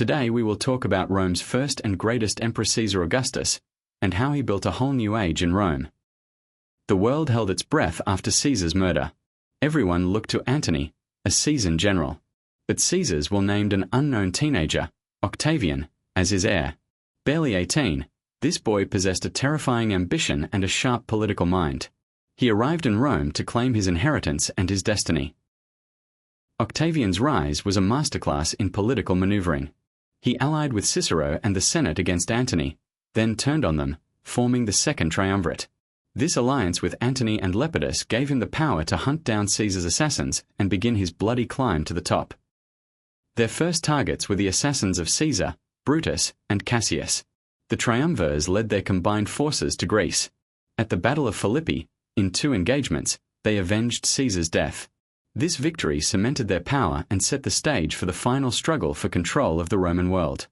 Today we will talk about Rome's first and greatest emperor Caesar Augustus, and how he built a whole new age in Rome. The world held its breath after Caesar's murder. Everyone looked to Antony, a seasoned general. But Caesar's will named an unknown teenager, Octavian, as his heir. Barely 18, this boy possessed a terrifying ambition and a sharp political mind. He arrived in Rome to claim his inheritance and his destiny. Octavian's rise was a masterclass in political maneuvering. He allied with Cicero and the Senate against Antony, then turned on them, forming the Second Triumvirate. This alliance with Antony and Lepidus gave him the power to hunt down Caesar's assassins and begin his bloody climb to the top. Their first targets were the assassins of Caesar, Brutus, and Cassius. The triumvirs led their combined forces to Greece. At the Battle of Philippi, in 2 engagements, they avenged Caesar's death. This victory cemented their power and set the stage for the final struggle for control of the Roman world.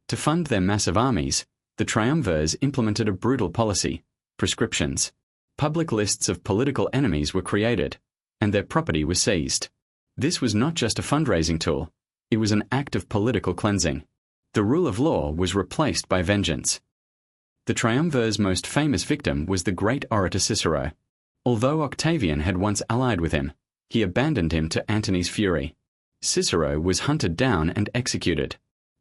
To fund their massive armies, the triumvirs implemented a brutal policy: proscriptions. Public lists of political enemies were created, and their property was seized. This was not just a fundraising tool, it was an act of political cleansing. The rule of law was replaced by vengeance. The triumvir's most famous victim was the great orator Cicero. Although Octavian had once allied with him, he abandoned him to Antony's fury. Cicero was hunted down and executed.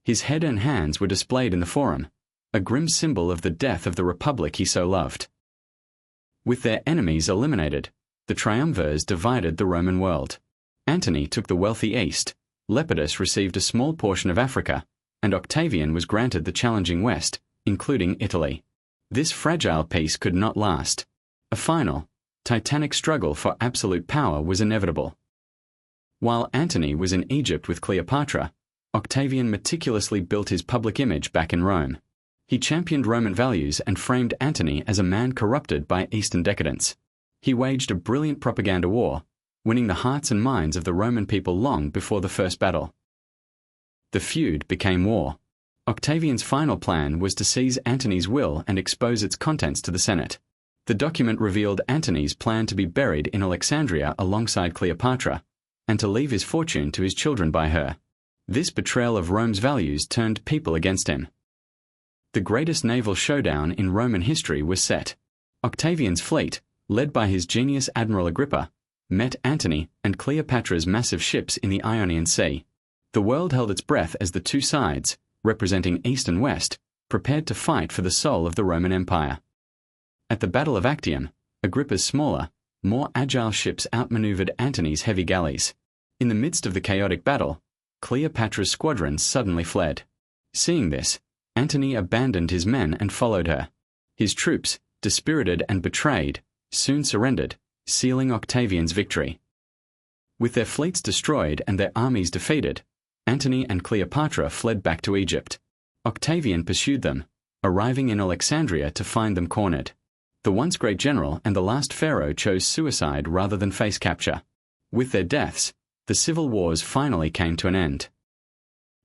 His head and hands were displayed in the Forum, a grim symbol of the death of the republic he so loved. With their enemies eliminated, the triumvirs divided the Roman world. Antony took the wealthy east, Lepidus received a small portion of Africa, and Octavian was granted the challenging west, including Italy. This fragile peace could not last. A final, titanic struggle for absolute power was inevitable. While Antony was in Egypt with Cleopatra, Octavian meticulously built his public image back in Rome. He championed Roman values and framed Antony as a man corrupted by Eastern decadence. He waged a brilliant propaganda war, winning the hearts and minds of the Roman people long before the first battle. The feud became war. Octavian's final plan was to seize Antony's will and expose its contents to the Senate. The document revealed Antony's plan to be buried in Alexandria alongside Cleopatra, and to leave his fortune to his children by her. This betrayal of Rome's values turned people against him. The greatest naval showdown in Roman history was set. Octavian's fleet, led by his genius Admiral Agrippa, met Antony and Cleopatra's massive ships in the Ionian Sea. The world held its breath as the two sides, representing East and West, prepared to fight for the soul of the Roman Empire. At the Battle of Actium, Agrippa's smaller, more agile ships outmaneuvered Antony's heavy galleys. In the midst of the chaotic battle, Cleopatra's squadrons suddenly fled. Seeing this, Antony abandoned his men and followed her. His troops, dispirited and betrayed, soon surrendered, sealing Octavian's victory. With their fleets destroyed and their armies defeated, Antony and Cleopatra fled back to Egypt. Octavian pursued them, arriving in Alexandria to find them cornered. The once great general and the last pharaoh chose suicide rather than face capture. With their deaths, the civil wars finally came to an end.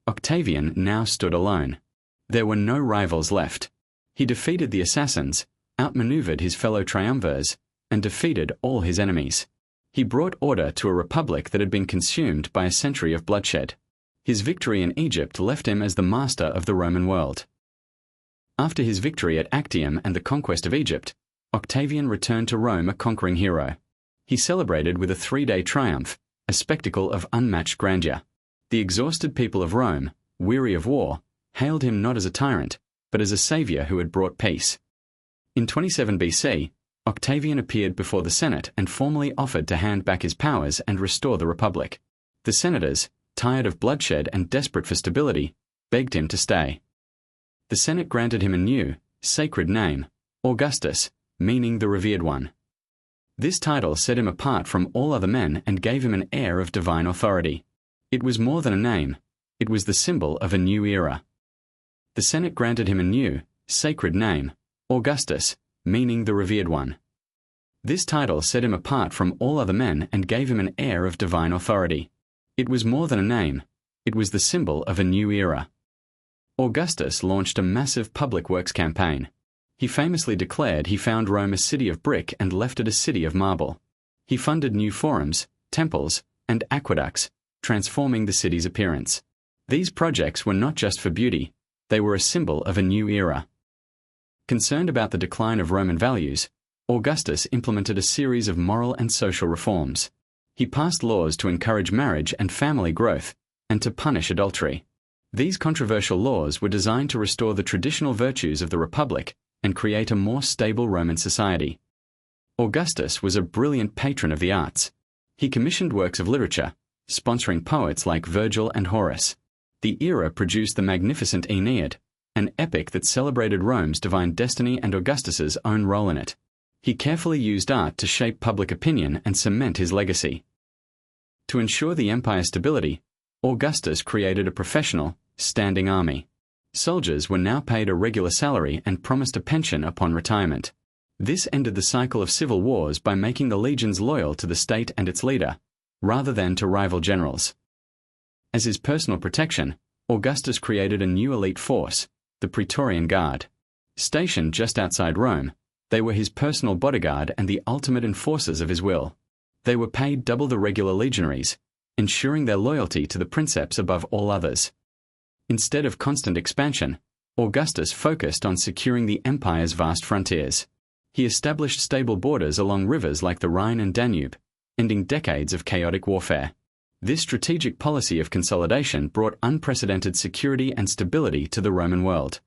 Octavian now stood alone. There were no rivals left. He defeated the assassins, outmaneuvered his fellow triumvirs, and defeated all his enemies. He brought order to a republic that had been consumed by a century of bloodshed. His victory in Egypt left him as the master of the Roman world. After his victory at Actium and the conquest of Egypt, Octavian returned to Rome a conquering hero. He celebrated with a 3-day triumph, a spectacle of unmatched grandeur. The exhausted people of Rome, weary of war, hailed him not as a tyrant, but as a savior who had brought peace. In 27 BC, Octavian appeared before the Senate and formally offered to hand back his powers and restore the Republic. The senators, tired of bloodshed and desperate for stability, begged him to stay. The Senate granted him a new, sacred name, Augustus, meaning the revered one. This title set him apart from all other men and gave him an air of divine authority. It was more than a name, it was the symbol of a new era. The Senate granted him a new, sacred name, Augustus, meaning the revered one. This title set him apart from all other men and gave him an air of divine authority. It was more than a name, it was the symbol of a new era. Augustus launched a massive public works campaign. He famously declared he found Rome a city of brick and left it a city of marble. He funded new forums, temples, and aqueducts, transforming the city's appearance. These projects were not just for beauty, they were a symbol of a new era. Concerned about the decline of Roman values, Augustus implemented a series of moral and social reforms. He passed laws to encourage marriage and family growth, and to punish adultery. These controversial laws were designed to restore the traditional virtues of the Republic and create a more stable Roman society. Augustus was a brilliant patron of the arts. He commissioned works of literature, sponsoring poets like Virgil and Horace. The era produced the magnificent Aeneid, an epic that celebrated Rome's divine destiny and Augustus's own role in it. He carefully used art to shape public opinion and cement his legacy. To ensure the empire's stability, Augustus created a professional, standing army. Soldiers were now paid a regular salary and promised a pension upon retirement. This ended the cycle of civil wars by making the legions loyal to the state and its leader, rather than to rival generals. As his personal protection, Augustus created a new elite force, the Praetorian Guard. Stationed just outside Rome, they were his personal bodyguard and the ultimate enforcers of his will. They were paid double the regular legionaries, ensuring their loyalty to the princeps above all others. Instead of constant expansion, Augustus focused on securing the empire's vast frontiers. He established stable borders along rivers like the Rhine and Danube, ending decades of chaotic warfare. This strategic policy of consolidation brought unprecedented security and stability to the Roman world.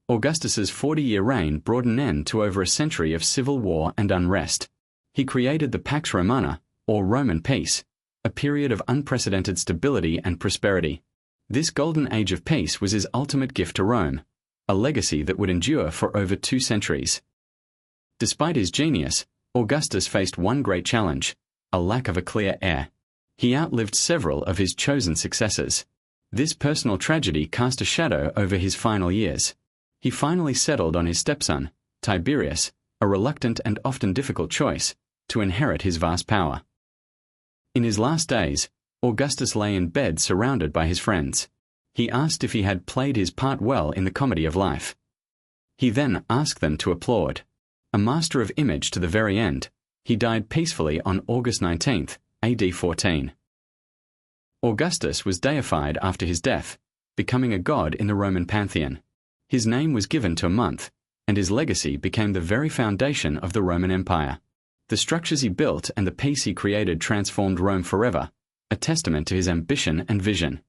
Augustus's 40-year reign brought an end to over a century of civil war and unrest. He created the Pax Romana, or Roman peace, a period of unprecedented stability and prosperity. This golden age of peace was his ultimate gift to Rome, a legacy that would endure for over 2 centuries. Despite his genius, Augustus faced one great challenge: a lack of a clear heir. He outlived several of his chosen successors. This personal tragedy cast a shadow over his final years. He finally settled on his stepson, Tiberius, a reluctant and often difficult choice, to inherit his vast power. In his last days, Augustus lay in bed surrounded by his friends. He asked if he had played his part well in the comedy of life. He then asked them to applaud. A master of image to the very end, he died peacefully on August 19, AD 14. Augustus was deified after his death, becoming a god in the Roman pantheon. His name was given to a month, and his legacy became the very foundation of the Roman Empire. The structures he built and the peace he created transformed Rome forever, a testament to his ambition and vision.